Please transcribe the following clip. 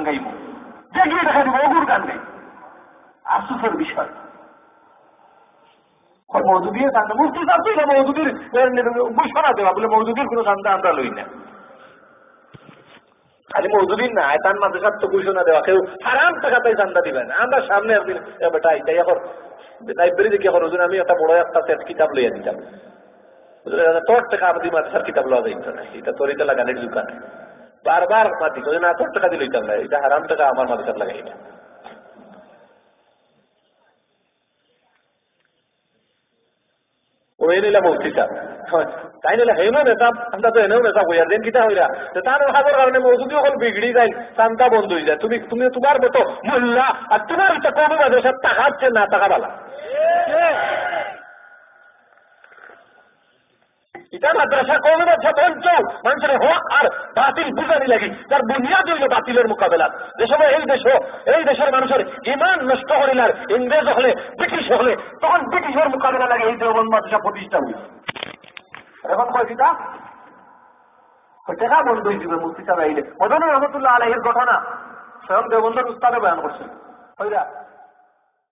গাইব, যে গিয়ে দেখা দিব অগুর গান নেই। আফসোসের বিষয় মৌদুদির কান্দা মুফতি সাহেব মৌদুদির ঘোষণা দেওয়া বলে মৌদুদির কোনো কান্দা আমরা লই না। খালি মৌদুদিন না তার মাদ্রাসার তো ঘোষণা দেওয়া কেউ হারাম টাকা তাই চান্দা দিবে না। আমরা সামনে একদিন বেটা এটাই এখন লাইব্রেরি দেখি এখন ওজন আমি একটা বড় একটা সেট কিতাব লইয়া দিতাম, তোর টাকা আমাদের মাদ্রাসার কিতাব লওয়া যাইত না, এটা তোর এটা লাগানের দোকানে বারবার মাতি না তোর টাকা দিয়ে লইতাম না, এটা হারাম টাকা আমার মাদ্রাসার লাগাই না। ওই নিলাম মৌতি সাহেব তাই নিলে হেন নেতা আমরা তো এনেও নেতা হইয়া দেন কিতা হইরা তার ভাগের কারণে মৌজুদি হল বিগড়ি যায়, চান্দা বন্ধ হয়ে যায়। তুমি তুমি তোমার মতো মোল্লা আর তোমার ইচ্ছা কমে বাজে সব টাকা হচ্ছে না টাকা বালা এটা মাদ্রাসা কমে বাচ্চা পঞ্চল মানুষের হক আর বাতিল বুঝানি লাগি যার বুনিয়াদ হইল বাতিলের মোকাবেলা। যে সময় এই দেশের মানুষের ইমান নষ্ট করিলার ইংরেজ হলে ব্রিটিশ হলে তখন ব্রিটিশের মোকাবেলা লাগে এই দেওবন্দ মাদ্রাসা প্রতিষ্ঠা হইল। এখন কয় কিতা টাকা বন্ধ হয়ে যাবে মুফতি সাহেব আইলে। মদনুর রহমতুল্লাহ আলাইহির ঘটনা স্বয়ং দেওবন্দের উস্তাদে বয়ান করছেন।